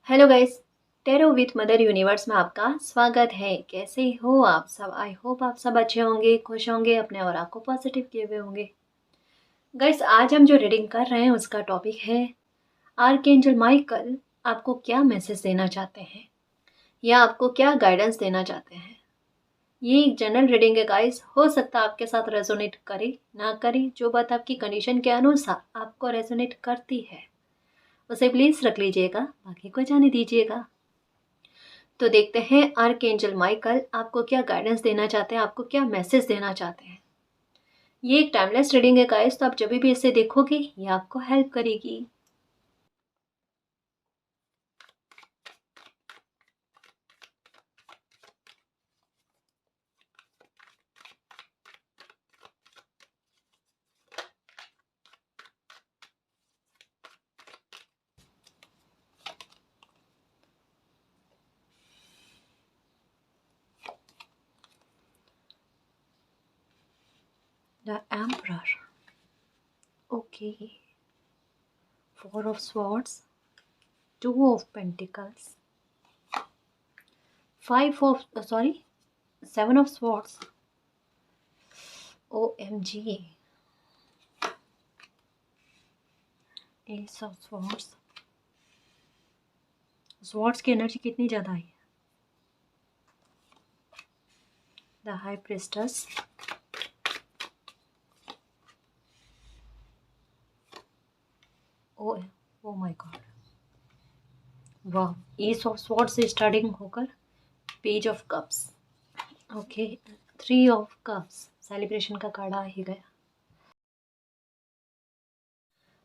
Hello guys, tarot with mother universe में आपका स्वागत है। कैसे हो आप सब? आई होप आप सब अच्छे होंगे, खुश होंगे, अपने और आपको पॉजिटिव किए हुए होंगे। गाइस, आज हम जो रीडिंग कर रहे हैं उसका टॉपिक है आर्कएंजल माइकल आपको क्या मैसेज देना चाहते हैं या आपको क्या गाइडेंस देना चाहते हैं। ये एक जनरल रीडिंग है गाइस, हो सकता है आपके साथ रेजोनेट करे ना करे। जो बात आपकी कंडीशन के अनुसार आपको रेजोनेट करती है उसे प्लीज रख लीजिएगा, बाकी को जाने दीजिएगा। तो देखते हैं आर्कएंजल माइकल आपको क्या गाइडेंस देना चाहते हैं, आपको क्या मैसेज देना चाहते हैं। ये एक टाइमलेस रीडिंग है गाइस, तो आप जब भी इसे देखोगे ये आपको हेल्प करेगी। The emperor, okay, four of swords, two of pentacles, five of sorry seven of swords, OMG, ace of swords. Swords की एनर्जी कितनी ज़्यादा है। The high priestess, o o my god, वाह, एस ऑफ स्वॉर्ड से starting होकर page of cups, okay, three of cups, celebration का card आ ही गया।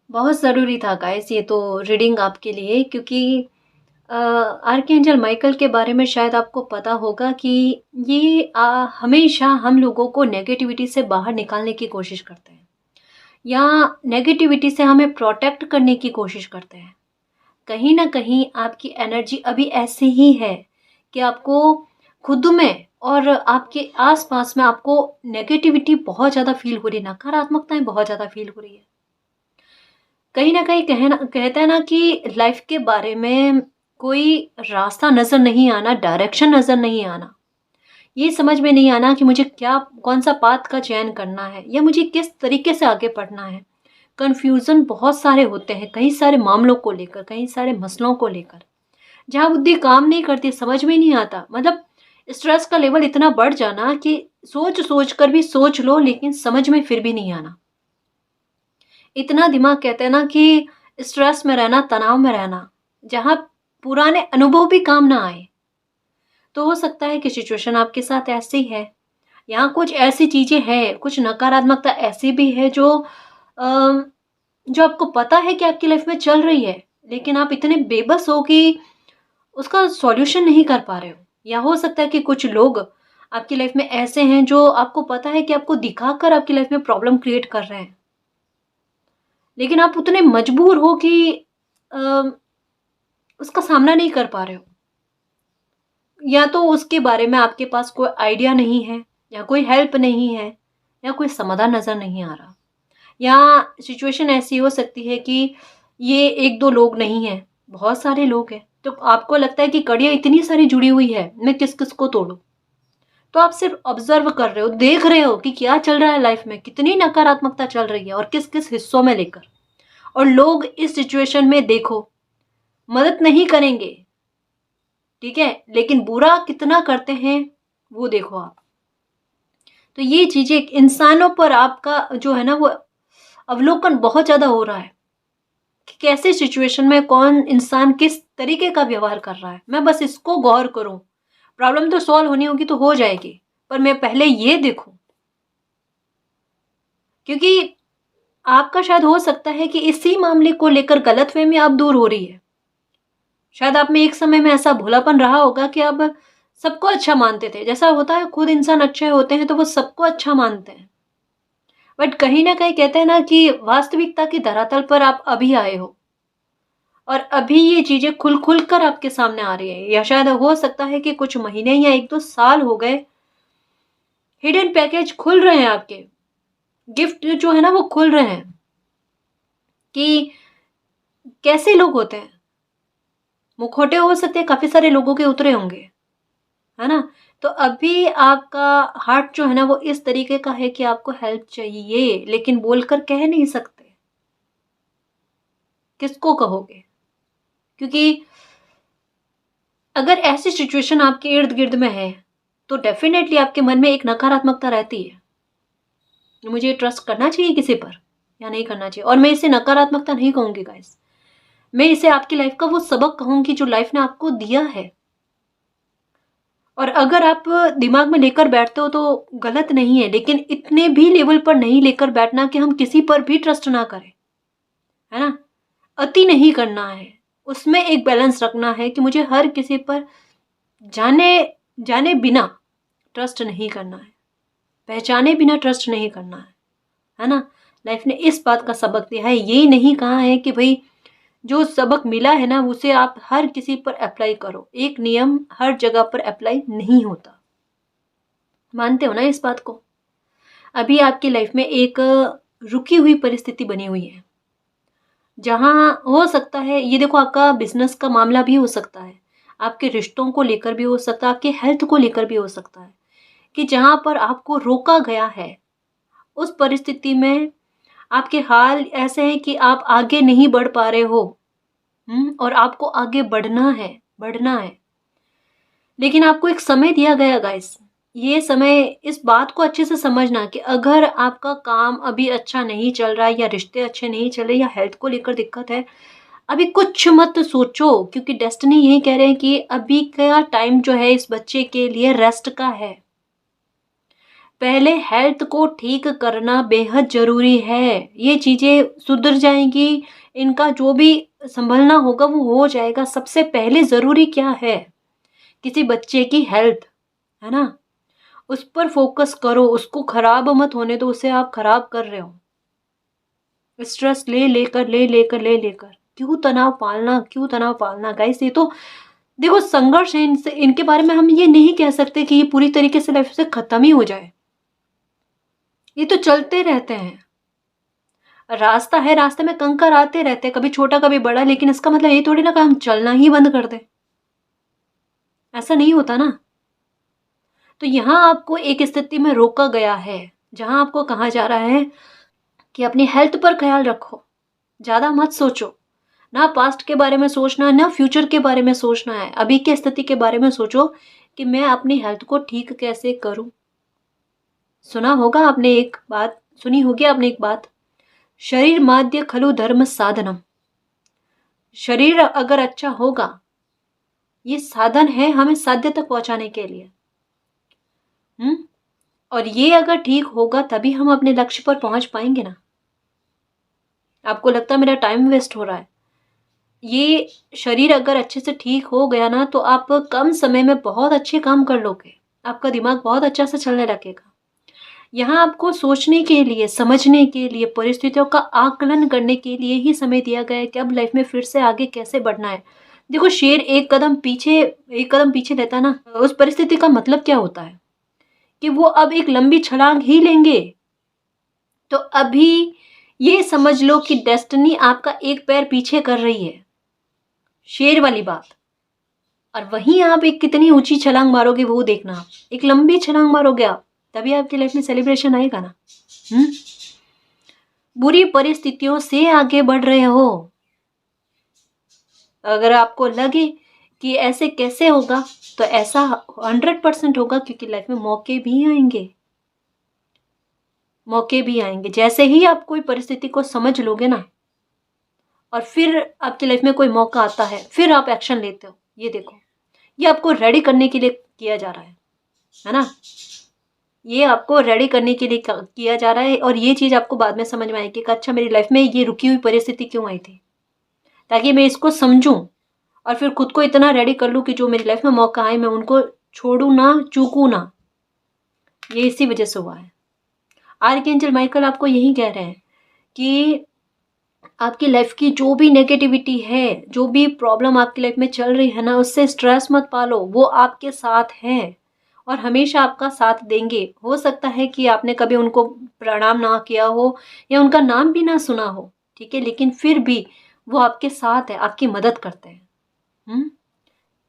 बहुत ज़रूरी था गाइस ये तो रीडिंग आपके लिए, क्योंकि आर्कएंजल माइकल के बारे में शायद आपको पता होगा कि ये हमेशा हम लोगों को नेगेटिविटी से बाहर निकालने की कोशिश करते हैं या नेगेटिविटी से हमें प्रोटेक्ट करने की कोशिश करते हैं। कहीं ना कहीं आपकी एनर्जी अभी ऐसी ही है कि आपको खुद में और आपके आसपास में आपको नेगेटिविटी बहुत ज़्यादा फील हो रही है, नकारात्मकताएं बहुत ज़्यादा फील हो रही है। कहीं ना कहीं कहना कहते हैं ना कि लाइफ के बारे में कोई रास्ता नज़र नहीं आना, डायरेक्शन नज़र नहीं आना, ये समझ में नहीं आना कि मुझे क्या, कौन सा पाथ का चयन करना है या मुझे किस तरीके से आगे बढ़ना है। कन्फ्यूज़न बहुत सारे होते हैं, कई सारे मामलों को लेकर, कई सारे मसलों को लेकर, जहाँ बुद्धि काम नहीं करती, समझ में नहीं आता। मतलब स्ट्रेस का लेवल इतना बढ़ जाना कि सोच सोच कर भी सोच लो लेकिन समझ में फिर भी नहीं आना। इतना दिमाग, कहते हैं ना कि स्ट्रेस में रहना, तनाव में रहना, जहाँ पुराने अनुभव भी काम ना आए। तो हो सकता है कि सिचुएशन आपके साथ ऐसी है, यहाँ कुछ ऐसी चीज़ें हैं, कुछ नकारात्मकता ऐसी भी है जो जो आपको पता है कि आपकी लाइफ में चल रही है, लेकिन आप इतने बेबस हो कि उसका सॉल्यूशन नहीं कर पा रहे हो। या हो सकता है कि कुछ लोग आपकी लाइफ में ऐसे हैं जो आपको पता है कि आपको दिखाकर आपकी लाइफ में प्रॉब्लम क्रिएट कर रहे हैं, लेकिन आप उतने मजबूर हो कि अ, उसका सामना नहीं कर पा रहे हो, या तो उसके बारे में आपके पास कोई आइडिया नहीं है, या कोई हेल्प नहीं है, या कोई समाधान नज़र नहीं आ रहा। या सिचुएशन ऐसी हो सकती है कि ये एक दो लोग नहीं हैं, बहुत सारे लोग हैं, तो आपको लगता है कि कड़ियाँ इतनी सारी जुड़ी हुई है, मैं किस किस को तोड़ूं। तो आप सिर्फ ऑब्जर्व कर रहे हो, देख रहे हो कि क्या चल रहा है लाइफ में, कितनी नकारात्मकता चल रही है और किस किस हिस्सों में लेकर। और लोग इस सिचुएशन में, देखो, मदद नहीं करेंगे, ठीक है, लेकिन बुरा कितना करते हैं वो देखो आप। तो ये चीजें इंसानों पर आपका जो है ना वो अवलोकन बहुत ज्यादा हो रहा है कि कैसे सिचुएशन में कौन इंसान किस तरीके का व्यवहार कर रहा है। मैं बस इसको गौर करूं, प्रॉब्लम तो सॉल्व होनी होगी तो हो जाएगी, पर मैं पहले ये देखूं, क्योंकि आपका शायद हो सकता है कि इसी मामले को लेकर गलतफहमी आप दूर हो रही है। शायद आप में एक समय में ऐसा भोलापन रहा होगा कि आप सबको अच्छा मानते थे। जैसा होता है, खुद इंसान अच्छे होते हैं तो वो सबको अच्छा मानते हैं, बट कहीं ना कहीं कहते हैं ना कि वास्तविकता की धरातल पर आप अभी आए हो और अभी ये चीजें खुल खुल कर आपके सामने आ रही है। या शायद हो सकता है कि कुछ महीने या एक दो साल हो गए, हिडन पैकेज खुल रहे हैं आपके, गिफ्ट जो है ना वो खुल रहे हैं कि कैसे लोग होते हैं, मुखौटे हो सकते हैं काफ़ी सारे लोगों के उतरे होंगे, है ना? तो अभी आपका हार्ट जो है ना वो इस तरीके का है कि आपको हेल्प चाहिए, लेकिन बोलकर कह नहीं सकते। किसको कहोगे? क्योंकि अगर ऐसी सिचुएशन आपके इर्द-गिर्द में है, तो डेफ़िनेटली आपके मन में एक नकारात्मकता रहती है। मुझे ट्रस्ट करना चाहिए किसी पर या नहीं करना चाहिए? और मैं इसे नकारात्मकता नहीं कहूँगी गाइस। मैं इसे आपकी लाइफ़ का वो सबक कहूँगी जो लाइफ़ ने आपको दिया है। और अगर आप दिमाग में लेकर बैठते हो तो गलत नहीं है, लेकिन इतने भी लेवल पर नहीं लेकर बैठना कि हम किसी पर भी ट्रस्ट ना करें, है ना? अति नहीं करना है। उसमें एक बैलेंस रखना है कि मुझे हर किसी पर जाने जाने बिना ट्रस्ट नहीं करना है, पहचाने बिना ट्रस्ट नहीं करना है ना? लाइफ ने इस बात का सबक दिया है, ये नहीं कहा है कि भई जो सबक मिला है ना उसे आप हर किसी पर अप्लाई करो। एक नियम हर जगह पर अप्लाई नहीं होता। मानते हो ना इस बात को? अभी आपकी लाइफ में एक रुकी हुई परिस्थिति बनी हुई है, जहाँ हो सकता है ये देखो आपका बिज़नेस का मामला भी हो सकता है, आपके रिश्तों को लेकर भी हो सकता है, आपके हेल्थ को लेकर भी हो सकता है, कि जहाँ पर आपको रोका गया है, उस परिस्थिति में आपके हाल ऐसे हैं कि आप आगे नहीं बढ़ पा रहे हो। और आपको आगे बढ़ना है। लेकिन आपको एक समय दिया गया गाइस। ये समय इस बात को अच्छे से समझना कि अगर आपका काम अभी अच्छा नहीं चल रहा है या रिश्ते अच्छे नहीं चल रहे या हेल्थ को लेकर दिक्कत है, अभी कुछ मत सोचो क्योंकि डेस्टिनी यही कह रहे हैं कि अभी का टाइम जो है इस बच्चे के लिए रेस्ट का है। पहले हेल्थ को ठीक करना बेहद ज़रूरी है। ये चीज़ें सुधर जाएँगी, इनका जो भी सँभलना होगा वो हो जाएगा। सबसे पहले ज़रूरी क्या है? किसी बच्चे की हेल्थ, है ना? उस पर फ़ोकस करो, उसको खराब मत होने दो, उसे आप खराब कर रहे हो। स्ट्रेस ले लेकर क्यों तनाव पालना गाइस? ये तो देखो संघर्ष है, इनसे इनके बारे में हम ये नहीं कह सकते कि ये पूरी तरीके से लाइफ़ से ख़त्म ही हो जाए। ये तो चलते रहते हैं। रास्ता है, रास्ते में कंकर आते रहते हैं, कभी छोटा कभी बड़ा, लेकिन इसका मतलब ये थोड़ी ना कि हम चलना ही बंद कर दें। ऐसा नहीं होता ना। तो यहाँ आपको एक स्थिति में रोका गया है, जहाँ आपको कहा जा रहा है कि अपनी हेल्थ पर ख़्याल रखो, ज़्यादा मत सोचो। ना पास्ट के बारे में सोचना है, ना फ्यूचर के बारे में सोचना है। अभी की स्थिति के बारे में सोचो कि मैं अपनी हेल्थ को ठीक कैसे करूँ? सुनी होगी आपने एक बात, शरीर माध्य खलु धर्म साधनम। शरीर अगर अच्छा होगा, ये साधन है हमें साध्य तक पहुंचाने के लिए। और ये अगर ठीक होगा तभी हम अपने लक्ष्य पर पहुंच पाएंगे ना। आपको लगता है मेरा टाइम वेस्ट हो रहा है? ये शरीर अगर अच्छे से ठीक हो गया ना तो आप कम समय में बहुत अच्छे काम कर लोगे। आपका दिमाग बहुत अच्छा से चलने लगेगा। यहाँ आपको सोचने के लिए, समझने के लिए, परिस्थितियों का आकलन करने के लिए ही समय दिया गया है कि अब लाइफ में फिर से आगे कैसे बढ़ना है। देखो शेर एक कदम पीछे लेता है ना, उस परिस्थिति का मतलब क्या होता है कि वो अब एक लंबी छलांग ही लेंगे। तो अभी ये समझ लो कि डेस्टिनी आपका एक पैर पीछे कर रही है, शेर वाली बात। और वहीं आप एक कितनी ऊंची छलांग मारोगे वो देखना। आप एक लंबी छलांग मारोगे आप, तभी आपकी लाइफ में सेलिब्रेशन आएगा ना। बुरी परिस्थितियों से आगे बढ़ रहे हो। अगर आपको लगे कि ऐसे कैसे होगा, तो ऐसा 100% होगा क्योंकि लाइफ में मौके भी आएंगे। जैसे ही आप कोई परिस्थिति को समझ लोगे ना और फिर आपकी लाइफ में कोई मौका आता है, फिर आप एक्शन लेते हो। ये देखो, ये आपको रेडी करने के लिए किया जा रहा है ना? ये आपको रेडी करने के लिए किया जा रहा है और ये चीज़ आपको बाद में समझ में आएगी कि अच्छा मेरी लाइफ में ये रुकी हुई परिस्थिति क्यों आई थी, ताकि मैं इसको समझूं और फिर खुद को इतना रेडी कर लूँ कि जो मेरी लाइफ में मौका आए मैं उनको छोड़ूं ना, चूकूं ना। ये इसी वजह से हुआ है। आर्कएंजल माइकल आपको यही कह रहे हैं कि आपकी लाइफ की जो भी नेगेटिविटी है, जो भी प्रॉब्लम आपकी लाइफ में चल रही है ना, उससे स्ट्रेस मत पालो। वो आपके साथ हैं और हमेशा आपका साथ देंगे। हो सकता है कि आपने कभी उनको प्रणाम ना किया हो या उनका नाम भी ना सुना हो, ठीक है, लेकिन फिर भी वो आपके साथ है, आपकी मदद करते हैं। हुँ?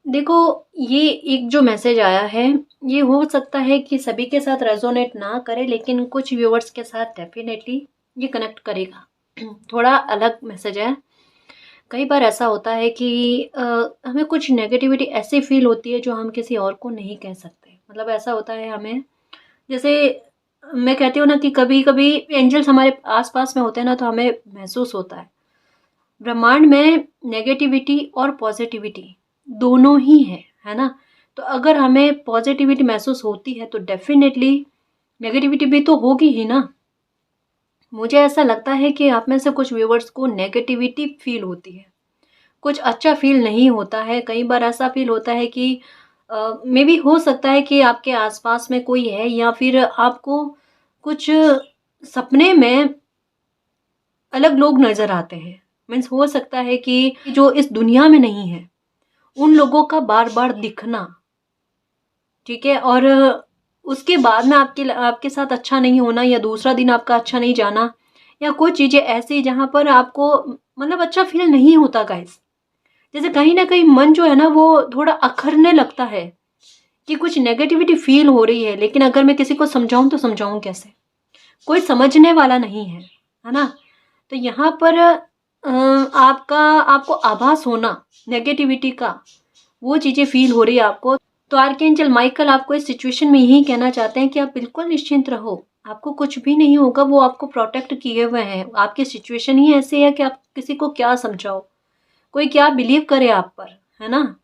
देखो, ये एक जो मैसेज आया है, ये हो सकता है कि सभी के साथ रेज़ोनेट ना करे, लेकिन कुछ व्यूअर्स के साथ डेफ़िनेटली ये कनेक्ट करेगा। थोड़ा अलग मैसेज है। कई बार ऐसा होता है कि हमें कुछ नेगेटिविटी ऐसी फ़ील होती है जो हम किसी और को नहीं कह सकते। मतलब ऐसा होता है हमें, जैसे मैं कहती हूँ ना कि कभी-कभी एंजल्स हमारे आस-पास में होते हैं ना, तो हमें महसूस होता है। ब्रह्मांड में नेगेटिविटी और पॉजिटिविटी दोनों ही है ना? तो अगर हमें पॉजिटिविटी महसूस होती है तो डेफ़िनेटली नेगेटिविटी भी तो होगी ही ना। मुझे ऐसा लगता है कि आप में से कुछ व्यूअर्स को नेगेटिविटी फ़ील होती है, कुछ अच्छा फ़ील नहीं होता है। कई बार ऐसा फ़ील होता है कि मेबी हो सकता है कि आपके आस-पास में कोई है, या फिर आपको कुछ सपने में अलग लोग नज़र आते हैं। मीन्स हो सकता है कि जो इस दुनिया में नहीं है, उन लोगों का बार-बार दिखना, ठीक है? और उसके बाद में आपके साथ अच्छा नहीं होना, या दूसरा दिन आपका अच्छा नहीं जाना, या कुछ चीज़ें ऐसी जहाँ पर आपको मतलब अच्छा फ़ील नहीं होता गाइज़। जैसे कहीं न कहीं मन जो है ना वो थोड़ा अखरने लगता है कि कुछ नेगेटिविटी फ़ील हो रही है, लेकिन अगर मैं किसी को समझाऊँ तो समझाऊँ कैसे? कोई समझने वाला नहीं है ना? तो यहाँ पर आपको आभास होना नेगेटिविटी का, वो चीज़ें फ़ील हो रही है आपको, तो आर्कएंजल माइकल आपको इस सिचुएशन में यही कहना चाहते हैं कि आप बिल्कुल निश्चिंत रहो। आपको कुछ भी नहीं होगा, वो आपको प्रोटेक्ट किए हुए हैं। आपकी सिचुएशन ही ऐसी है कि आप किसी को क्या समझाओ? कोई क्या बिलीव करे आप पर, है ना?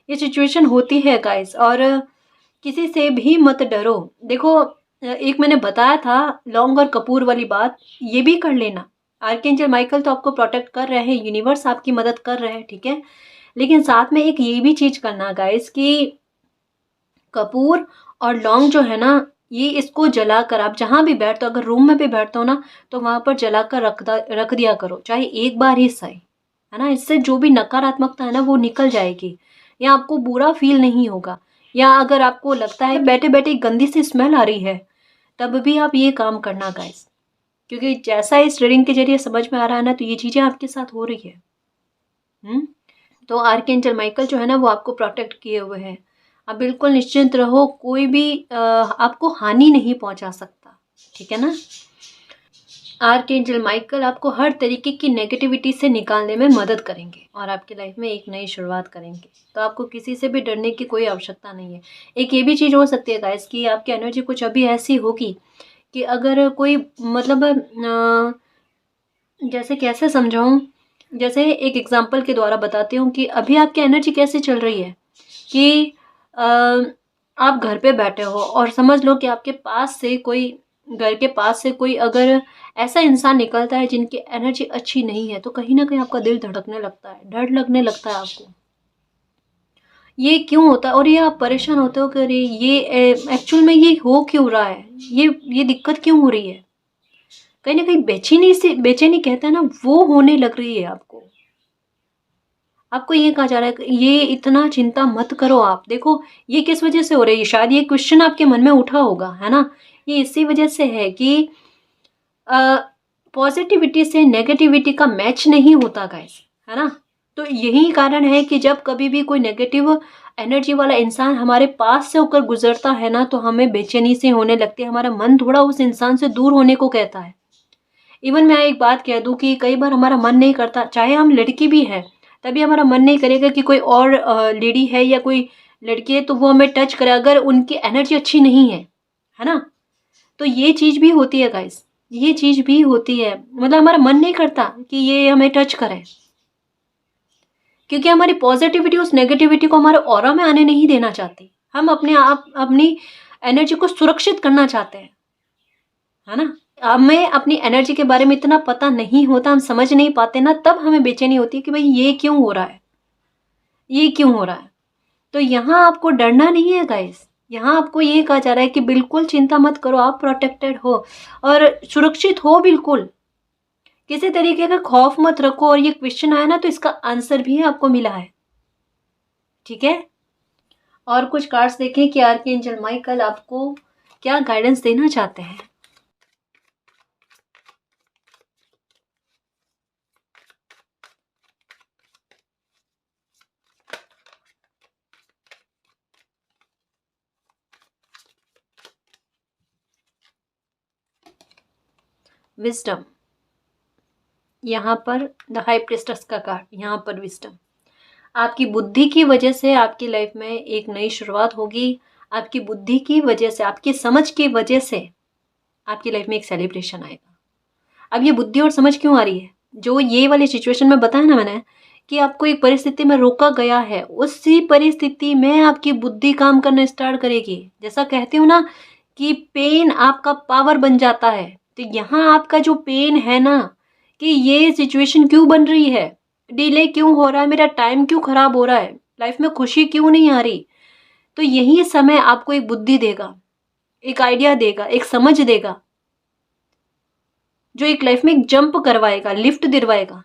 ये सिचुएशन होती है गाइस, और किसी से भी मत डरो। देखो, एक मैंने बताया था लौंग और कपूर वाली बात, ये भी कर लेना। आर्कएंजल माइकल तो आपको प्रोटेक्ट कर रहे हैं, यूनिवर्स आपकी मदद कर रहे हैं, ठीक है? लेकिन साथ में एक ये भी चीज़ करना गाइस कि कपूर और लौंग जो है ना, ये इसको जलाकर आप जहाँ भी बैठते हो, अगर रूम में भी बैठते हो ना, तो वहाँ पर जलाकर रख दिया करो, चाहे एक बार ही सही, है ना? इससे जो भी नकारात्मकता है ना वो निकल जाएगी, या आपको बुरा फ़ील नहीं होगा। या अगर आपको लगता है बैठे-बैठे गंदी सी स्मेल आ रही है, तब भी आप ये काम करना गाइस, क्योंकि जैसा इस रीडिंग के ज़रिए समझ में आ रहा है ना, तो ये चीज़ें आपके साथ हो रही है। हुँ? तो आर्कएंजल माइकल जो है ना वो आपको प्रोटेक्ट किए हुए हैं। आप बिल्कुल निश्चिंत रहो, कोई भी आपको हानि नहीं पहुँचा सकता, ठीक है ना? आर्कएंजल माइकल आपको हर तरीके की नेगेटिविटी से निकालने में मदद करेंगे और आपकी लाइफ में एक नई शुरुआत करेंगे। तो आपको किसी से भी डरने की कोई आवश्यकता नहीं है। एक ये भी चीज़ हो सकती है गाइस कि आपकी एनर्जी कुछ अभी ऐसी होगी कि अगर कोई मतलब जैसे कैसे समझाऊँ? जैसे एक एग्ज़ाम्पल के द्वारा बताती हूँ कि अभी आपकी एनर्जी कैसे चल रही है कि अ, आप घर पे बैठे हो और समझ लो कि आपके पास से कोई घर के पास से कोई अगर ऐसा इंसान निकलता है जिनकी एनर्जी अच्छी नहीं है, तो कहीं न कहीं आपका दिल धड़कने लगता है, डर लगने लगता है आपको। ये क्यों होता है? और ये आप परेशान होते हो कि अरे ये एक्चुअल में ये हो क्यों रहा है? ये दिक्कत क्यों हो रही है? कहीं न कहीं बेचैनी कहते हैं ना, वो होने लग रही है आपको। आपको ये कहा जा रहा है कि ये इतना चिंता मत करो आप। देखो, ये किस वज़ह से हो रही है? शायद ये क्वेश्चन आपके मन में उठा होगा, है ना? ये इसी वज़ह से है कि अ, पॉज़िटिविटी से नेगेटिविटी का मैच नहीं होता गाइस, है ना? तो यही कारण है कि जब कभी भी कोई नेगेटिव एनर्जी वाला इंसान हमारे पास से होकर गुज़रता है ना, तो हमें बेचैनी सी होने लगती है, हमारा मन थोड़ा उस इंसान से दूर होने को कहता है। इवन मैं एक बात कह दूँ कि कई बार हमारा मन नहीं करता, चाहे हम लड़की भी हैं, तभी हमारा मन नहीं करेगा कि कोई और लेडी है या कोई लड़की है तो वो हमें टच करे, अगर उनकी एनर्जी अच्छी नहीं है ना? तो ये चीज़ भी होती है गाइस, ये चीज़ भी होती है। मतलब हमारा मन नहीं करता कि ये हमें टच करे, क्योंकि हमारी पॉज़िटिविटी उस नेगेटिविटी को हमारे ऑरा में आने नहीं देना चाहती। हम अपनी एनर्जी को सुरक्षित करना चाहते हैं, है ना? हमें अपनी एनर्जी के बारे में इतना पता नहीं होता, हम समझ नहीं पाते ना, तब हमें बेचैनी होती है कि भाई ये क्यों हो रहा है? ये क्यों हो रहा है? तो यहाँ आपको डरना नहीं है गाइस, यहाँ आपको ये कहा जा रहा है कि बिल्कुल चिंता मत करो, आप प्रोटेक्टेड हो और सुरक्षित हो बिल्कुल। किसी तरीके का खौफ मत रखो, और ये क्वेश्चन आया ना तो इसका आंसर भी आपको मिला है, ठीक है? और कुछ कार्ड्स देखें कि आर्कएंजल माइकल आपको क्या गाइडेंस देना चाहते हैं। विजडम, यहाँ पर द हाई प्रिस्टेस का कार्ड, यहाँ पर विजडम। आपकी बुद्धि की वजह से आपकी लाइफ में एक नई शुरुआत होगी। आपकी बुद्धि की वजह से, आपकी समझ की वजह से आपकी लाइफ में एक सेलिब्रेशन आएगा। अब ये बुद्धि और समझ क्यों आ रही है? जो ये वाली सिचुएशन में बताया ना मैंने कि आपको एक परिस्थिति में रोका गया है, उसी परिस्थिति में आपकी बुद्धि काम करना स्टार्ट करेगी। जैसा कहती हूँ ना कि पेन आपका पावर बन जाता है, तो यहाँ आपका जो पेन है ना कि ये सिचुएशन क्यों बन रही है, डिले क्यों हो रहा है, मेरा टाइम क्यों खराब हो रहा है, लाइफ में खुशी क्यों नहीं आ रही, तो यही समय आपको एक बुद्धि देगा, एक आइडिया देगा, एक समझ देगा, जो एक लाइफ में एक जंप करवाएगा, लिफ्ट दिलवाएगा,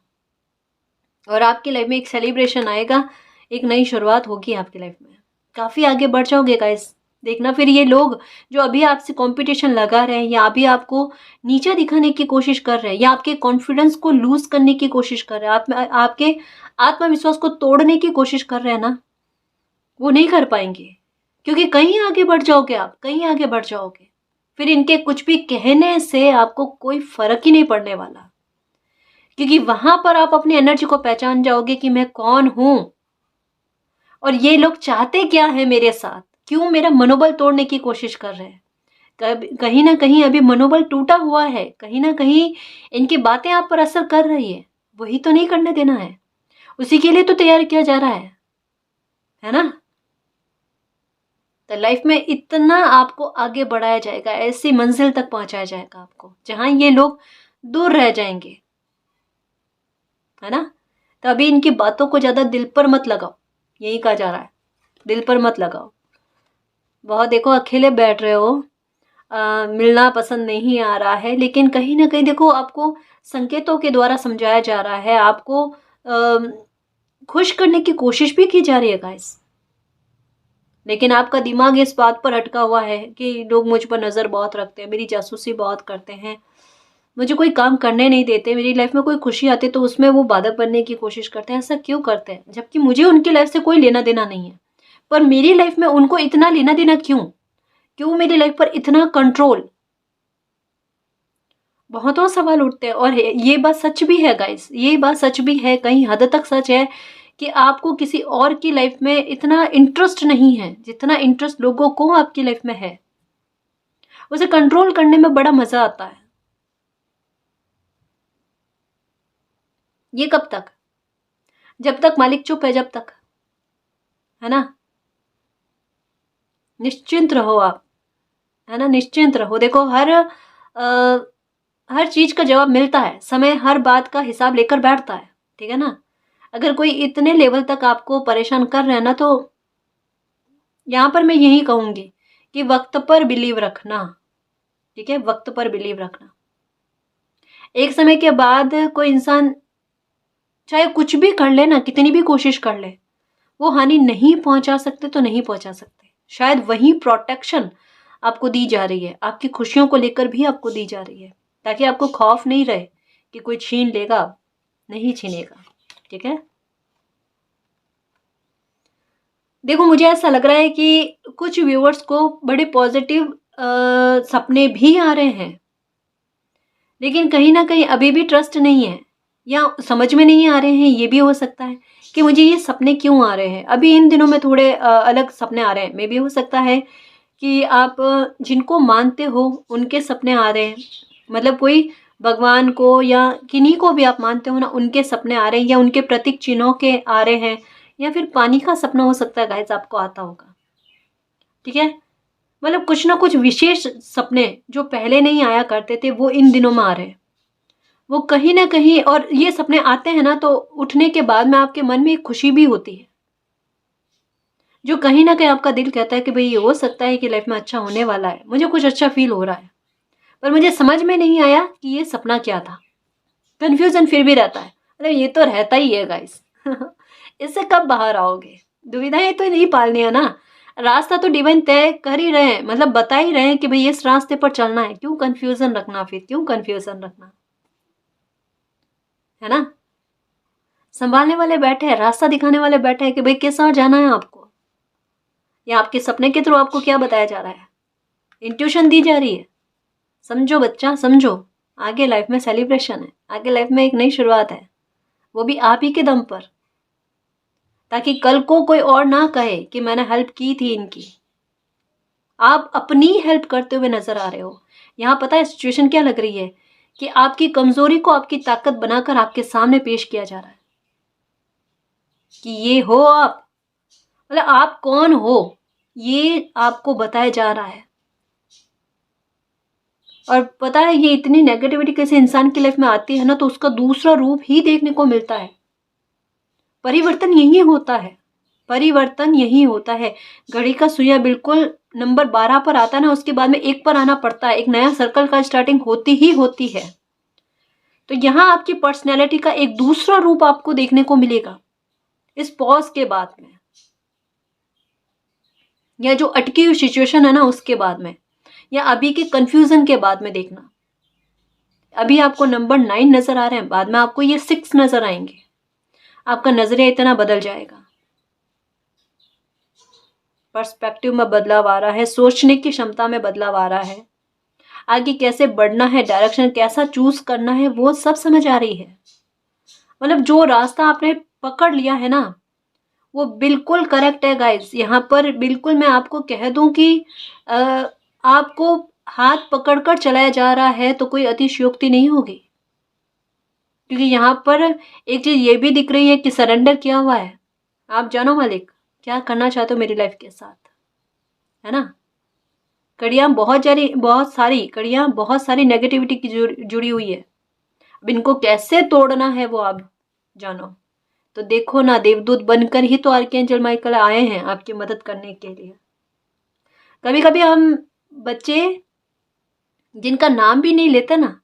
और आपकी लाइफ में एक सेलिब्रेशन आएगा, एक नई शुरुआत होगी आपकी लाइफ में। काफ़ी आगे बढ़ जाओगे गाइस। देखना फिर ये लोग जो अभी आपसे कंपटीशन लगा रहे हैं या अभी आपको नीचा दिखाने की कोशिश कर रहे हैं या आपके कॉन्फिडेंस को लूज करने की कोशिश कर रहे हैं, आपके आत्मविश्वास को तोड़ने की कोशिश कर रहे हैं ना, वो नहीं कर पाएंगे, क्योंकि कहीं आगे बढ़ जाओगे आप, कहीं आगे बढ़ जाओगे। फिर इनके कुछ भी कहने से आपको कोई फर्क ही नहीं पड़ने वाला, क्योंकि वहां पर आप अपनी एनर्जी को पहचान जाओगे कि मैं कौन हूं और ये लोग चाहते क्या है मेरे साथ, क्यों मेरा मनोबल तोड़ने की कोशिश कर रहे हैं। कहीं ना कहीं अभी मनोबल टूटा हुआ है, कहीं ना कहीं इनकी बातें आप पर असर कर रही है, वही तो नहीं करने देना है, उसी के लिए तो तैयार किया जा रहा है ना। तो लाइफ में इतना आपको आगे बढ़ाया जाएगा, ऐसी मंजिल तक पहुंचाया जाएगा आपको जहां ये लोग दूर रह जाएंगे, है ना। तो अभी इनकी बातों को ज्यादा दिल पर मत लगाओ, यही कहा जा रहा है, दिल पर मत लगाओ। बहुत देखो अकेले बैठ रहे हो, मिलना पसंद नहीं आ रहा है, लेकिन कहीं ना कहीं देखो आपको संकेतों के द्वारा समझाया जा रहा है, आपको खुश करने की कोशिश भी की जा रही है गाइस, लेकिन आपका दिमाग इस बात पर अटका हुआ है कि लोग मुझ पर नज़र बहुत रखते हैं, मेरी जासूसी बहुत करते हैं, मुझे कोई काम करने नहीं देते, मेरी लाइफ में कोई खुशी आती है तो उसमें वो बाधक बनने की कोशिश करते हैं। ऐसा क्यों करते हैं, जबकि मुझे उनकी लाइफ से कोई लेना देना नहीं है, पर मेरी लाइफ में उनको इतना लेना देना क्यों, क्यों मेरी लाइफ पर इतना कंट्रोल। बहुतों सवाल उठते हैं, और ये बात सच भी है गाइस, ये बात सच भी है, कहीं हद तक सच है कि आपको किसी और की लाइफ में इतना इंटरेस्ट नहीं है जितना इंटरेस्ट लोगों को आपकी लाइफ में है। उसे कंट्रोल करने में बड़ा मजा आता है। ये कब तक, जब तक मालिक चुप है, जब तक, है ना। निश्चिंत रहो आप, है ना, निश्चिंत रहो। देखो हर चीज का जवाब मिलता है, समय हर बात का हिसाब लेकर बैठता है, ठीक है ना। अगर कोई इतने लेवल तक आपको परेशान कर रहा है ना, तो यहाँ पर मैं यही कहूंगी कि वक्त पर बिलीव रखना, ठीक है, वक्त पर बिलीव रखना। एक समय के बाद कोई इंसान चाहे कुछ भी कर ले ना, कितनी भी कोशिश कर ले, वो हानि नहीं पहुंचा सकते तो नहीं पहुंचा सकते। शायद वही प्रोटेक्शन आपको दी जा रही है, आपकी खुशियों को लेकर भी आपको दी जा रही है, ताकि आपको खौफ नहीं रहे कि कोई छीन लेगा, नहीं छीनेगा, ठीक है। देखो मुझे ऐसा लग रहा है कि कुछ व्यूअर्स को बड़े पॉजिटिव सपने भी आ रहे हैं, लेकिन कहीं ना कहीं अभी भी ट्रस्ट नहीं है या समझ में नहीं आ रहे हैं। ये भी हो सकता है कि मुझे ये सपने क्यों आ रहे हैं, अभी इन दिनों में थोड़े अलग सपने आ रहे हैं। मे भी हो सकता है कि आप जिनको मानते हो उनके सपने आ रहे हैं, मतलब कोई भगवान को या किन्हीं को भी आप मानते हो ना, उनके सपने आ रहे हैं, या उनके प्रतीक चिन्हों के आ रहे हैं, या फिर पानी का सपना हो सकता है गाइस, आपको आता होगा, ठीक है। मतलब कुछ ना कुछ विशेष सपने जो पहले नहीं आया करते थे, वो इन दिनों में आ रहे हैं, वो कहीं ना कहीं। और ये सपने आते हैं ना, तो उठने के बाद में आपके मन में एक खुशी भी होती है, जो कहीं ना कहीं आपका दिल कहता है कि भाई ये हो सकता है कि लाइफ में अच्छा होने वाला है, मुझे कुछ अच्छा फील हो रहा है, पर मुझे समझ में नहीं आया कि ये सपना क्या था। कंफ्यूजन फिर भी रहता है, मतलब ये तो रहता ही है गाइस। इससे कब बाहर आओगे, दुविधाएं तो नहीं पालनी है ना। रास्ता तो डिवाइन तय कर ही रहे हैं, मतलब बता ही रहे हैं कि भाई इस रास्ते पर चलना है, क्यों कंफ्यूजन रखना, फिर क्यों कंफ्यूजन रखना, है ना। संभालने वाले बैठे हैं, रास्ता दिखाने वाले बैठे हैं कि भाई किस ओर जाना है आपको, या आपके सपने के थ्रू आपको क्या बताया जा रहा है, इंट्यूशन दी जा रही है। समझो बच्चा, समझो, आगे लाइफ में सेलिब्रेशन है, आगे लाइफ में एक नई शुरुआत है, वो भी आप ही के दम पर, ताकि कल को कोई और ना कहे कि मैंने हेल्प की थी इनकी। आप अपनी हेल्प करते हुए नजर आ रहे हो। यहाँ पता है सिचुएशन क्या लग रही है कि आपकी कमजोरी को आपकी ताकत बनाकर आपके सामने पेश किया जा रहा है कि ये हो आप, मतलब आप कौन हो ये आपको बताया जा रहा है। और पता है ये इतनी नेगेटिविटी कैसे इंसान की लाइफ में आती है ना, तो उसका दूसरा रूप ही देखने को मिलता है। परिवर्तन यही होता है, परिवर्तन यही होता है। घड़ी का सुइया बिल्कुल नंबर 12 पर आता है ना, उसके बाद में 1 पर आना पड़ता है। एक नया सर्कल का स्टार्टिंग होती ही होती है। तो यहाँ आपकी पर्सनैलिटी का एक दूसरा रूप आपको देखने को मिलेगा इस पॉज के बाद में, या जो अटकी हुई सिचुएशन है ना उसके बाद में, या अभी के कंफ्यूजन के बाद में। देखना अभी आपको नंबर 9 नजर आ रहे हैं, बाद में आपको ये 6 नजर आएंगे। आपका नजरिया इतना बदल जाएगा, पर्सपेक्टिव में बदलाव आ रहा है, सोचने की क्षमता में बदलाव आ रहा है, आगे कैसे बढ़ना है, डायरेक्शन कैसा चूज करना है, वो सब समझ आ रही है। मतलब जो रास्ता आपने पकड़ लिया है ना वो बिल्कुल करेक्ट है गाइस। यहाँ पर बिल्कुल मैं आपको कह दूं कि आपको हाथ पकड़कर चलाया जा रहा है तो कोई अतिशयोक्ति नहीं होगी, क्योंकि यहाँ पर एक चीज ये भी दिख रही है कि सरेंडर किया हुआ है। आप जानो मालिक क्या करना चाहते हो मेरी लाइफ के साथ, है ना। कड़ियाँ बहुत सारी नेगेटिविटी की जुड़ी हुई है। अब इनको कैसे तोड़ना है वो आप जानो। तो देखो ना, देवदूत बनकर ही तो आर्कएंजल माइकल आए हैं आपकी मदद करने के लिए। कभी कभी हम बच्चे जिनका नाम भी नहीं लेते ना,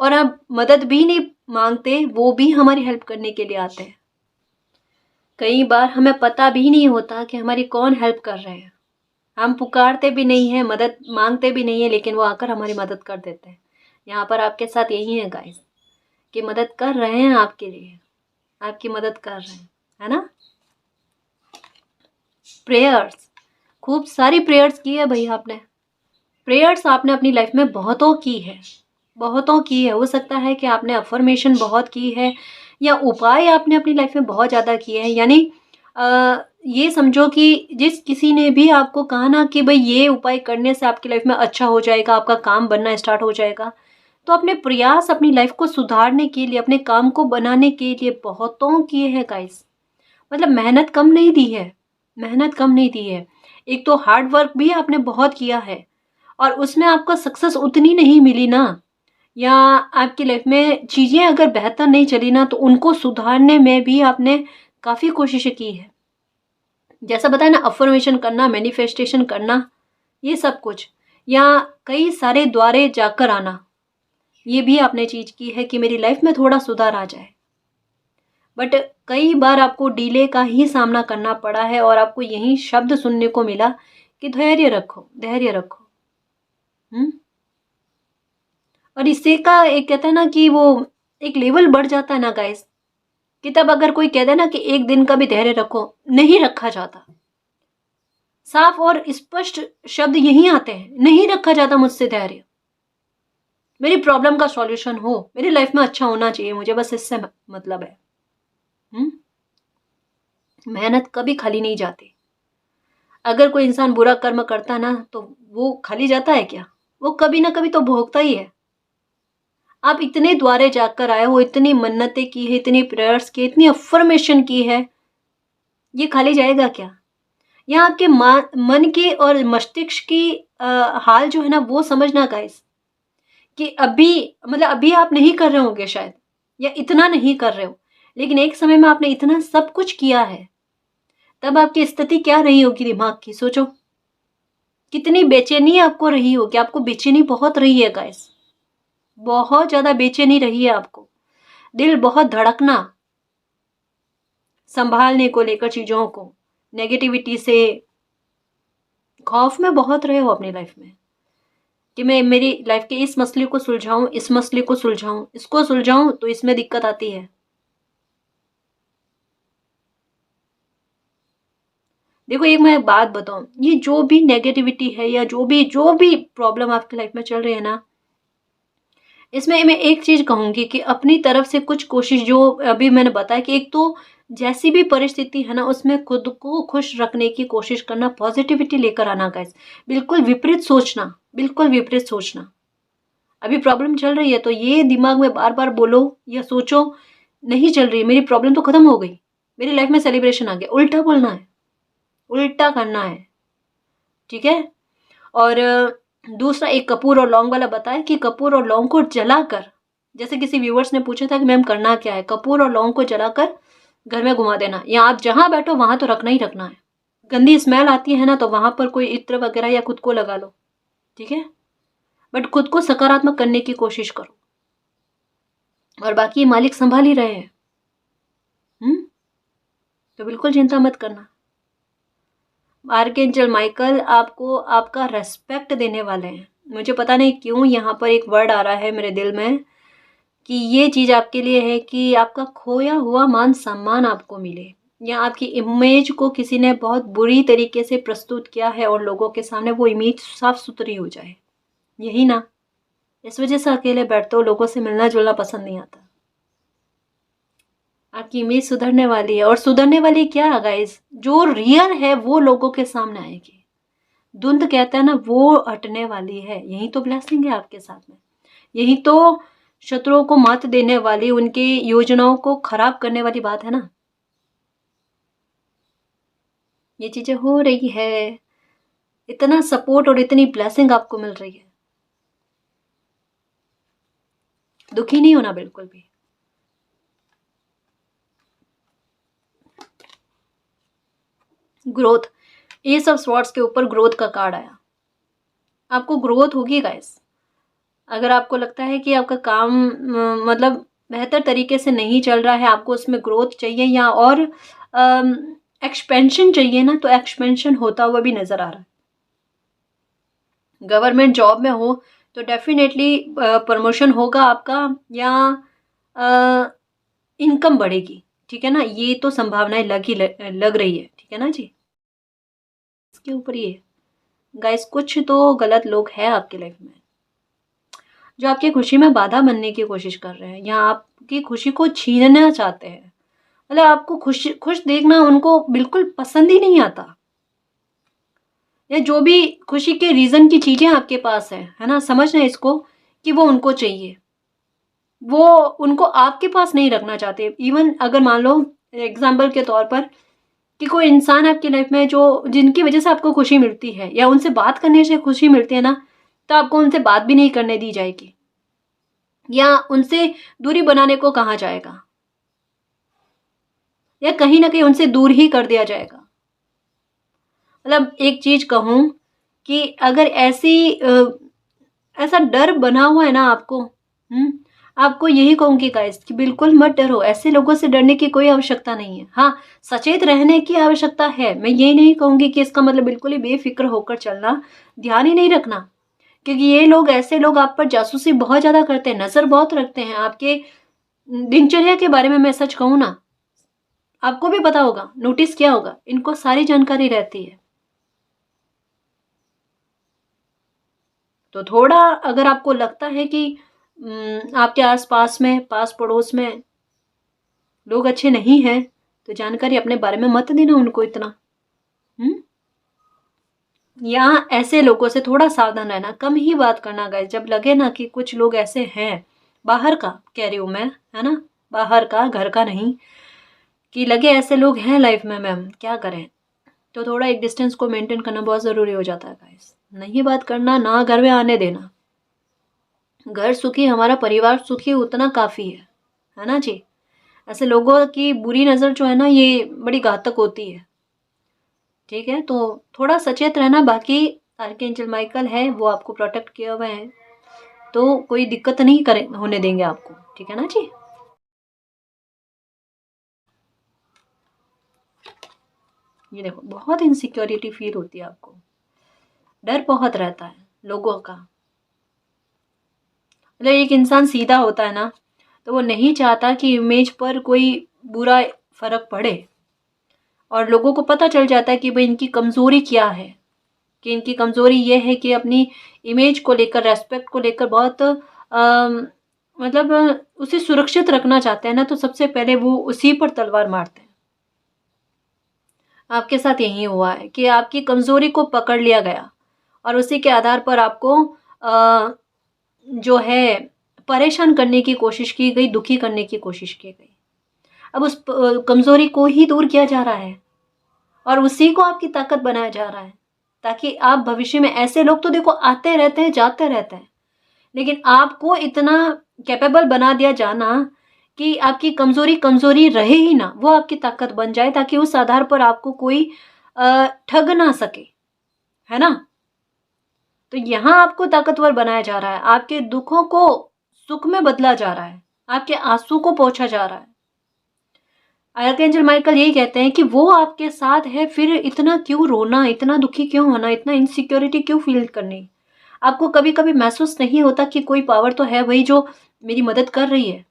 और हम मदद भी नहीं मांगते, वो भी हमारी हेल्प करने के लिए आते हैं। कई बार हमें पता भी नहीं होता कि हमारी कौन हेल्प कर रहे हैं। हम पुकारते भी नहीं है, मदद मांगते भी नहीं है, लेकिन वो आकर हमारी मदद कर देते हैं। यहाँ पर आपके साथ यही है गाइस, कि मदद कर रहे हैं आपके लिए, आपकी मदद कर रहे हैं, है ना। प्रेयर्स, खूब सारी प्रेयर्स की है भाई आपने। प्रेयर्स आपने अपनी लाइफ में बहुतों की है, बहुतों की है। हो सकता है कि आपने अफर्मेशन बहुत की है, या उपाय आपने अपनी लाइफ में बहुत ज़्यादा किए हैं। यानी ये समझो कि जिस किसी ने भी आपको कहा ना कि भाई ये उपाय करने से आपकी लाइफ में अच्छा हो जाएगा, आपका काम बनना स्टार्ट हो जाएगा, तो अपने प्रयास अपनी लाइफ को सुधारने के लिए, अपने काम को बनाने के लिए बहुतों किए हैं गाइस। मतलब मेहनत कम नहीं दी है, मेहनत कम नहीं दी है। एक तो हार्ड वर्क भी आपने बहुत किया है, और उसमें आपको सक्सेस उतनी नहीं मिली ना, या आपकी लाइफ में चीज़ें अगर बेहतर नहीं चली ना, तो उनको सुधारने में भी आपने काफ़ी कोशिशें की है। जैसा बताया ना, अफर्मेशन करना, मैनिफेस्टेशन करना, ये सब कुछ, या कई सारे द्वारे जाकर आना, ये भी आपने चीज़ की है कि मेरी लाइफ में थोड़ा सुधार आ जाए। बट कई बार आपको डिले का ही सामना करना पड़ा है, और आपको यही शब्द सुनने को मिला कि धैर्य रखो, धैर्य रखो। और इससे का एक कहता है ना कि वो एक लेवल बढ़ जाता है ना गाइस, कि तब अगर कोई कहता है ना कि एक दिन का भी धैर्य रखो, नहीं रखा जाता। साफ और स्पष्ट शब्द यही आते हैं, नहीं रखा जाता मुझसे धैर्य। मेरी प्रॉब्लम का सॉल्यूशन हो, मेरी लाइफ में अच्छा होना चाहिए, मुझे बस इससे मतलब है। मेहनत कभी खाली नहीं जाती। अगर कोई इंसान बुरा कर्म करता ना, तो वो खाली जाता है क्या? वो कभी ना कभी तो भोगता ही है। आप इतने द्वारे जाकर आए हो, इतनी मन्नतें की है, इतनी प्रेयर्स की, इतनी अफर्मेशन की है, ये खाली जाएगा क्या? यहाँ आपके मन की और मस्तिष्क की हाल जो है ना वो समझना गाइस, कि अभी मतलब अभी आप नहीं कर रहे होंगे शायद, या इतना नहीं कर रहे हो, लेकिन एक समय में आपने इतना सब कुछ किया है, तब आपकी स्थिति क्या रही होगी दिमाग की, सोचो। कितनी बेचैनी आपको रही होगी, आपको बेचैनी बहुत रही है गाइस, बहुत ज्यादा बेचैनी रही है आपको, दिल बहुत धड़कना, संभालने को लेकर चीजों को, नेगेटिविटी से, खौफ में बहुत रहे हो अपनी लाइफ में, कि मैं मेरी लाइफ के इस मसले को सुलझाऊं, इस मसले को सुलझाऊं, इसको सुलझाऊं, तो इसमें दिक्कत आती है। देखो एक मैं बात बताऊं, ये जो भी नेगेटिविटी है, या जो भी प्रॉब्लम आपकी लाइफ में चल रही है ना, इसमें मैं एक चीज़ कहूँगी कि अपनी तरफ से कुछ कोशिश, जो अभी मैंने बताया कि एक तो जैसी भी परिस्थिति है ना, उसमें खुद को खुश रखने की कोशिश करना, पॉजिटिविटी लेकर आना गाइस। बिल्कुल विपरीत सोचना, बिल्कुल विपरीत सोचना। अभी प्रॉब्लम चल रही है तो ये दिमाग में बार-बार बोलो या सोचो, नहीं चल रही है, मेरी प्रॉब्लम तो खत्म हो गई, मेरी लाइफ में सेलिब्रेशन आ गया। उल्टा बोलना है, उल्टा करना है, ठीक है? और दूसरा एक कपूर और लौंग वाला बताया कि कपूर और लौंग को जलाकर, जैसे किसी व्यूअर्स ने पूछा था कि मैम करना क्या है, कपूर और लौंग को जलाकर घर में घुमा देना, या आप जहाँ बैठो वहाँ तो रखना ही रखना है। गंदी स्मेल आती है ना, तो वहाँ पर कोई इत्र वगैरह या खुद को लगा लो, ठीक है? बट खुद को सकारात्मक करने की कोशिश करो, और बाकी मालिक संभाल ही रहे हैं। तो बिल्कुल चिंता मत करना। आर्कएंजल माइकल आपको आपका रेस्पेक्ट देने वाले हैं। मुझे पता नहीं क्यों यहाँ पर एक वर्ड आ रहा है मेरे दिल में कि ये चीज़ आपके लिए है कि आपका खोया हुआ मान सम्मान आपको मिले, या आपकी इमेज को किसी ने बहुत बुरी तरीके से प्रस्तुत किया है और लोगों के सामने वो इमेज साफ सुथरी हो जाए, यही ना? इस वजह से अकेले बैठते हो, लोगों से मिलना जुलना पसंद नहीं आता। आपकी इमेज सुधरने वाली है, और सुधरने वाली क्या है गाइस, जो रियल है वो लोगों के सामने आएगी। धुंध कहता है ना, वो हटने वाली है। यही तो ब्लेसिंग है आपके साथ में, यही तो शत्रुओं को मात देने वाली, उनकी योजनाओं को खराब करने वाली बात है ना। ये चीजें हो रही है, इतना सपोर्ट और इतनी ब्लेसिंग आपको मिल रही है, दुखी नहीं होना बिल्कुल भी। ग्रोथ, ये सब स्वॉर्ड्स के ऊपर ग्रोथ का कार्ड आया। आपको ग्रोथ होगी गाइस। अगर आपको लगता है कि आपका काम मतलब बेहतर तरीके से नहीं चल रहा है, आपको उसमें ग्रोथ चाहिए या और एक्सपेंशन चाहिए ना, तो एक्सपेंशन होता हुआ भी नजर आ रहा है। गवर्नमेंट जॉब में हो तो डेफिनेटली प्रमोशन होगा आपका, या इनकम बढ़ेगी, ठीक है ना? ये तो संभावनाएं लग रही है, ठीक है ना जी? इसके ऊपर ये गाइस, कुछ तो गलत लोग हैं आपकी लाइफ में जो आपकी खुशी में बाधा बनने की कोशिश कर रहे हैं, या आपकी खुशी को छीनना चाहते हैं। मतलब आपको खुश देखना उनको बिल्कुल पसंद ही नहीं आता, या जो भी खुशी के रीजन की चीजें आपके पास है ना, समझना इसको कि वो उनको चाहिए, वो उनको आपके पास नहीं रखना चाहते। इवन अगर मान लो एग्जाम्पल के तौर पर कि कोई इंसान आपकी लाइफ में जो जिनकी वजह से आपको खुशी मिलती है या उनसे बात करने से खुशी मिलती है ना, तो आपको उनसे बात भी नहीं करने दी जाएगी, या उनसे दूरी बनाने को कहा जाएगा, या कहीं ना कहीं उनसे दूर ही कर दिया जाएगा। मतलब एक चीज कहूं कि अगर ऐसा डर बना हुआ है ना आपको, आपको यही कहूंगी गाइस कि बिल्कुल मत डरो। ऐसे लोगों से डरने की कोई आवश्यकता नहीं है। हाँ, सचेत रहने की आवश्यकता है। मैं ये नहीं कहूंगी कि इसका मतलब बिल्कुल ही बेफिक्र होकर चलना, ध्यान ही नहीं रखना, क्योंकि ये लोग, ऐसे लोग आप पर जासूसी बहुत ज्यादा करते हैं, नजर बहुत रखते हैं आपके दिनचर्या के बारे में। मैं सच कहूँ ना, आपको भी पता होगा, नोटिस किया होगा, इनको सारी जानकारी रहती है। तो थोड़ा अगर आपको लगता है कि आपके आसपास में, पास पड़ोस में लोग अच्छे नहीं हैं, तो जानकारी अपने बारे में मत देना उनको इतना। या ऐसे लोगों से थोड़ा सावधान रहना, कम ही बात करना गाइस। जब लगे ना कि कुछ लोग ऐसे हैं, बाहर का कह रही हूँ मैं, है ना, बाहर का, घर का नहीं, कि लगे ऐसे लोग हैं लाइफ में, मैम क्या करें, तो थोड़ा एक डिस्टेंस को मेंटेन करना बहुत ज़रूरी हो जाता है गाइस। नहीं बात करना, ना घर में आने देना। घर सुखी, हमारा परिवार सुखी, उतना काफ़ी है ना जी? ऐसे लोगों की बुरी नज़र जो है ना, ये बड़ी घातक होती है, ठीक है? तो थोड़ा सचेत रहना। बाकी आर्कएंजल माइकल है, वो आपको प्रोटेक्ट किए हुए हैं, तो कोई दिक्कत नहीं करे होने देंगे आपको, ठीक है ना जी? ये देखो, बहुत इनसिक्योरिटी फील होती है आपको, डर बहुत रहता है लोगों का। मतलब एक इंसान सीधा होता है ना, तो वो नहीं चाहता कि इमेज पर कोई बुरा फर्क पड़े, और लोगों को पता चल जाता है कि भाई इनकी कमज़ोरी क्या है, कि इनकी कमज़ोरी ये है कि अपनी इमेज को लेकर, रेस्पेक्ट को लेकर बहुत मतलब उसे सुरक्षित रखना चाहते हैं ना, तो सबसे पहले वो उसी पर तलवार मारते हैं। आपके साथ यही हुआ है कि आपकी कमज़ोरी को पकड़ लिया गया और उसी के आधार पर आपको जो है परेशान करने की कोशिश की गई, दुखी करने की कोशिश की गई। अब उस कमज़ोरी को ही दूर किया जा रहा है और उसी को आपकी ताकत बनाया जा रहा है, ताकि आप भविष्य में, ऐसे लोग तो देखो आते रहते हैं, जाते रहते हैं, लेकिन आपको इतना कैपेबल बना दिया जाना कि आपकी कमज़ोरी कमज़ोरी रहे ही ना, वो आपकी ताकत बन जाए, ताकि उस आधार पर आपको कोई ठग ना सके, है ना? तो यहाँ आपको ताकतवर बनाया जा रहा है, आपके दुखों को सुख में बदला जा रहा है, आपके आंसू को पोंछा जा रहा है। आर्कएंजल माइकल यही कहते हैं कि वो आपके साथ है, फिर इतना क्यों रोना, इतना दुखी क्यों होना, इतना इनसिक्योरिटी क्यों फील करनी? आपको कभी कभी महसूस नहीं होता कि कोई पावर तो है वही जो मेरी मदद कर रही है,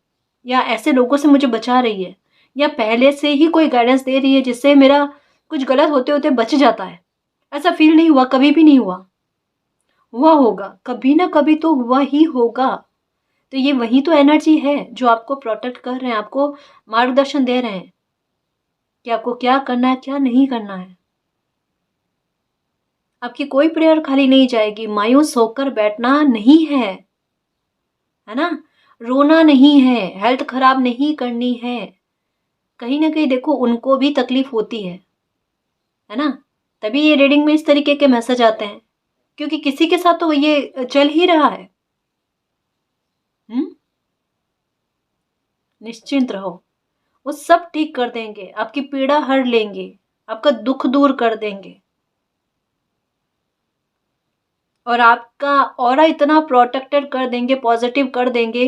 या ऐसे लोगों से मुझे बचा रही है, या पहले से ही कोई गाइडेंस दे रही है जिससे मेरा कुछ गलत होते होते बच जाता है? ऐसा फील नहीं हुआ? कभी भी नहीं हुआ? हुआ होगा, कभी ना कभी तो हुआ ही होगा। तो ये वही तो एनर्जी है जो आपको प्रोटेक्ट कर रहे हैं, आपको मार्गदर्शन दे रहे हैं कि आपको क्या करना है, क्या नहीं करना है। आपकी कोई प्रेयर खाली नहीं जाएगी, मायूस होकर बैठना नहीं है ना? रोना नहीं है, हेल्थ खराब नहीं करनी है। कहीं ना कहीं देखो उनको भी तकलीफ होती है ना? तभी ये रीडिंग में इस तरीके के मैसेज आते हैं, क्योंकि किसी के साथ तो ये चल ही रहा है। निश्चिंत रहो, वो सब ठीक कर देंगे, आपकी पीड़ा हर लेंगे, आपका दुख दूर कर देंगे, और आपका ऑरा इतना प्रोटेक्टेड कर देंगे, पॉजिटिव कर देंगे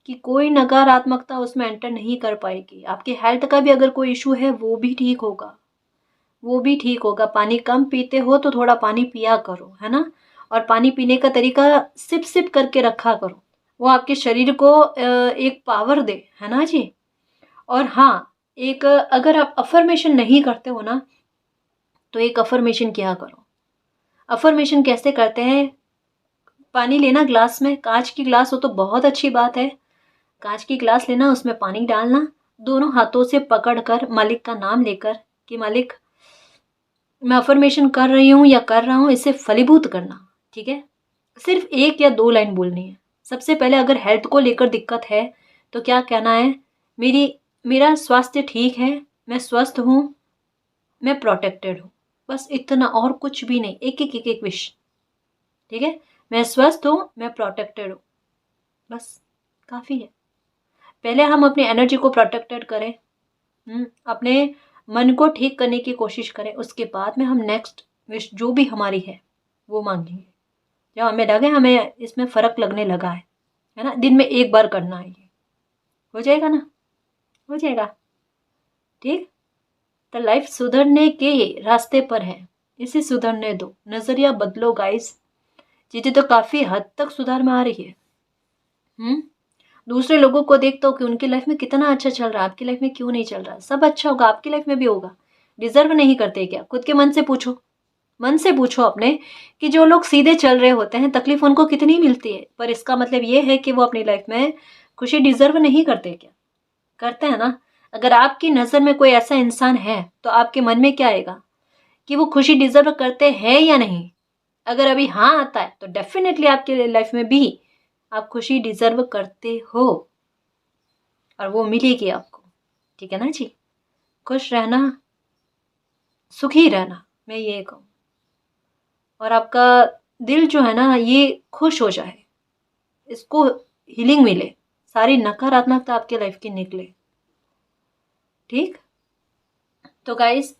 कि कोई नकारात्मकता उसमें एंटर नहीं कर पाएगी। आपकी हेल्थ का भी अगर कोई इशू है वो भी ठीक होगा, वो भी ठीक होगा। पानी कम पीते हो तो थोड़ा पानी पिया करो, है ना? और पानी पीने का तरीका सिप सिप करके रखा करो, वो आपके शरीर को एक पावर दे, है ना जी? और हाँ, एक अगर आप अफर्मेशन नहीं करते हो ना, तो एक अफर्मेशन किया करो। अफर्मेशन कैसे करते हैं? पानी लेना ग्लास में, कांच की ग्लास हो तो बहुत अच्छी बात है। कांच की ग्लास लेना, उसमें पानी डालना, दोनों हाथों से पकड़कर मालिक का नाम लेकर कि मालिक मैं अफर्मेशन कर रही हूँ या कर रहा हूँ, इसे फलीभूत करना। ठीक है? सिर्फ 1 या 2 लाइन बोलनी है। सबसे पहले अगर हेल्थ को लेकर दिक्कत है तो क्या कहना है? मेरा स्वास्थ्य ठीक है, मैं स्वस्थ हूँ, मैं प्रोटेक्टेड हूँ। बस इतना, और कुछ भी नहीं। एक विश। ठीक है? मैं स्वस्थ हूँ, मैं प्रोटेक्टेड हूँ, बस काफ़ी है। पहले हम अपनी एनर्जी को प्रोटेक्टेड करें, अपने मन को ठीक करने की कोशिश करें, उसके बाद में हम नेक्स्ट विश जो भी हमारी है वो मांगेंगे। जब हमें लगे हमें इसमें फ़र्क लगने लगा है ना? दिन में 1 बार करना है ये। हो जाएगा ना? हो जाएगा। ठीक? तो लाइफ सुधरने के रास्ते पर है, इसे सुधरने दो, नज़रिया बदलो गाइस। चीज़ें तो काफ़ी हद तक सुधार में आ रही है। दूसरे लोगों को देखते हो कि उनकी लाइफ में कितना अच्छा चल रहा है, आपकी लाइफ में क्यों नहीं चल रहा? सब अच्छा होगा, आपकी लाइफ में भी होगा। डिजर्व नहीं करते क्या? खुद के मन से पूछो, मन से पूछो अपने कि जो लोग सीधे चल रहे होते हैं तकलीफ उनको कितनी मिलती है, पर इसका मतलब ये है कि वो अपनी लाइफ में खुशी डिजर्व नहीं करते क्या? करते हैं ना? अगर आपकी नज़र में कोई ऐसा इंसान है तो आपके मन में क्या आएगा कि वो खुशी डिजर्व करते हैं या नहीं? अगर अभी हाँ आता है तो डेफिनेटली आपके लाइफ में भी आप खुशी डिजर्व करते हो और वो मिलेगी आपको। ठीक है ना जी? खुश रहना, सुखी रहना, मैं ये कहूँ। और आपका दिल जो है ना ये खुश हो जाए, इसको हीलिंग मिले, सारी नकारात्मकता आपके लाइफ की निकले। ठीक? तो गाइस,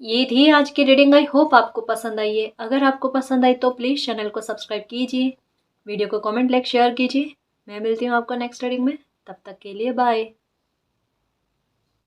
ये थी आज की रीडिंग। आई होप आपको पसंद आई है। अगर आपको पसंद आई तो प्लीज़ चैनल को सब्सक्राइब कीजिए, वीडियो को कमेंट लाइक शेयर कीजिए। मैं मिलती हूँ आपको नेक्स्ट रीडिंग में, तब तक के लिए बाय।